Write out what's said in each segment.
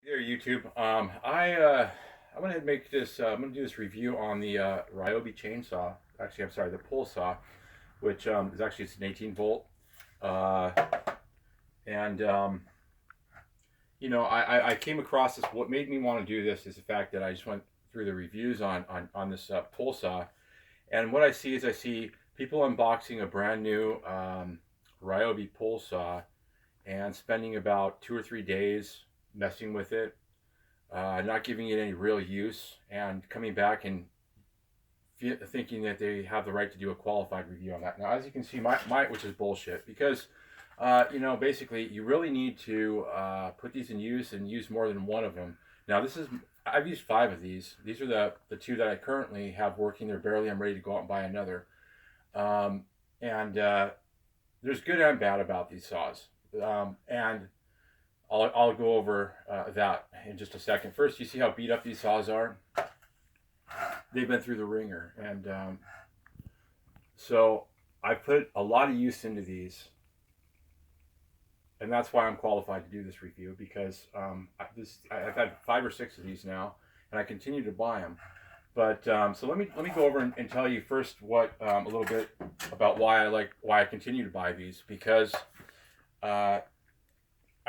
There, YouTube. I went ahead and make this. I'm going to do this review on the Ryobi chainsaw. Actually, I'm sorry, the pull saw, which is actually it's an 18 volt. Uh, and I came across this. What made me want to do this is the fact that I just went through the reviews on this pull saw, and what I see is I see people unboxing a brand new Ryobi pull saw and spending about 2 or 3 days messing with it, not giving it any real use, and coming back and thinking that they have the right to do a qualified review on that. Now, as you can see, my which is bullshit because basically you really need to put these in use and use more than one of them. Now, I've used 5 of these. These are the 2 that I currently have working. They're barely. I'm ready to go out and buy another. And there's good and bad about these saws. And I'll go over that in just a second. First, you see how beat up these saws are? They've been through the ringer. And so I put a lot of use into these. And that's why I'm qualified to do this review, because I've had 5 or 6 of these now, and I continue to buy them. But so let me go over and tell you first what a little bit about why I continue to buy these, because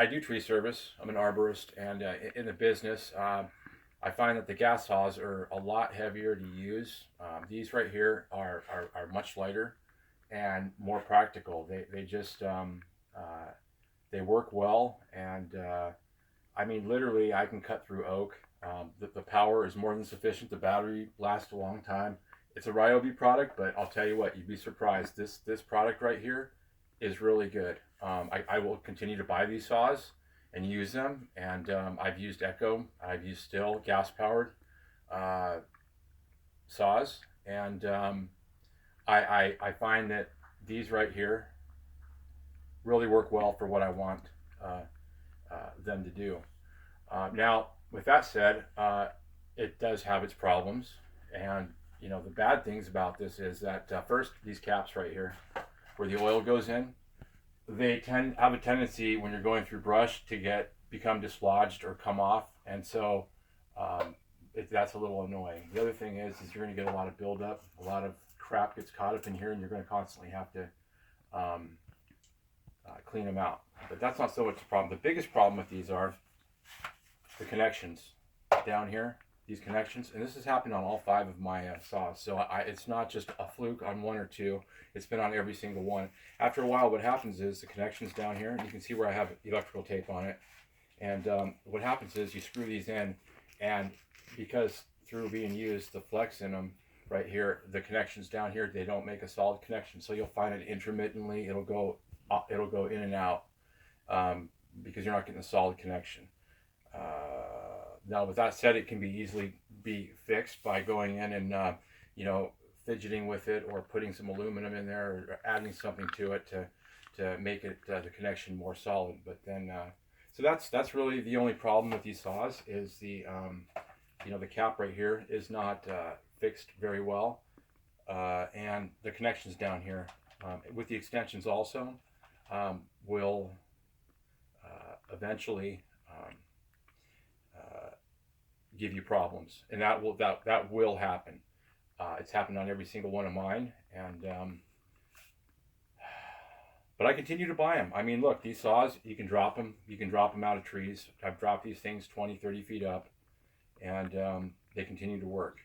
I do tree service. I'm an arborist, and in the business, I find that the gas saws are a lot heavier to use. These right here are much lighter and more practical. They just they work well, and I mean, literally, I can cut through oak. The power is more than sufficient. The battery lasts a long time. It's a Ryobi product, but I'll tell you what, you'd be surprised. This product right here is really good. I will continue to buy these saws and use them. And I've used Echo. I've used Still gas-powered saws. And I find that these right here really work well for what I want them to do. Now, with that said, it does have its problems. And, the bad things about this is that first, these caps right here, where the oil goes in, they have a tendency when you're going through brush to become dislodged or come off, and so that's a little annoying. The other thing is you're going to get a lot of buildup, a lot of crap gets caught up in here, and you're going to constantly have to clean them out. But that's not so much the problem. The biggest problem with these are the connections down here. These connections, and this has happened on all 5 of my saws, so it's not just a fluke on 1 or 2. It's been on every single one. After a while, what happens is the connections down here, and you can see where I have electrical tape on it, and what happens is you screw these in, and because through being used, the flex in them right here, the connections down here, they don't make a solid connection, so you'll find it intermittently, it'll go in and out, because you're not getting a solid connection. Now, with that said, it can easily be fixed by going in and fidgeting with it, or putting some aluminum in there, or adding something to it to make it the connection more solid. But then, so that's really the only problem with these saws is the cap right here is not fixed very well, and the connections down here with the extensions also will eventually give you problems, and that will happen. It's happened on every single one of mine, and but I continue to buy them. I mean, look, these saws, you can drop them out of trees. I've dropped these things 20, 30 feet up, and they continue to work.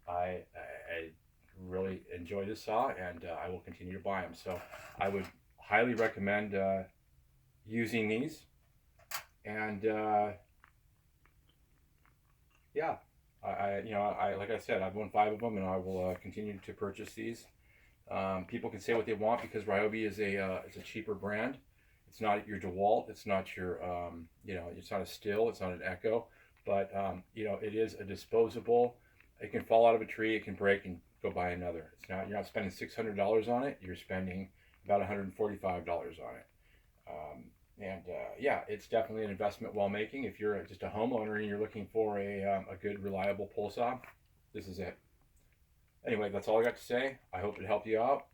I really enjoy this saw, and I will continue to buy them. So I would highly recommend using these, and yeah, I like I said, I've won 5 of them, and I will continue to purchase these. People can say what they want because Ryobi is a cheaper brand. It's not your DeWalt. It's not your it's not a Still. It's not an Echo, but it is a disposable. It can fall out of a tree. It can break and go buy another. You're not spending $600 on it. You're spending about $145 on it. Yeah, it's definitely an investment well making. If you're just a homeowner and you're looking for a good, reliable pull saw, this is it. Anyway, that's all I got to say. I hope it helped you out.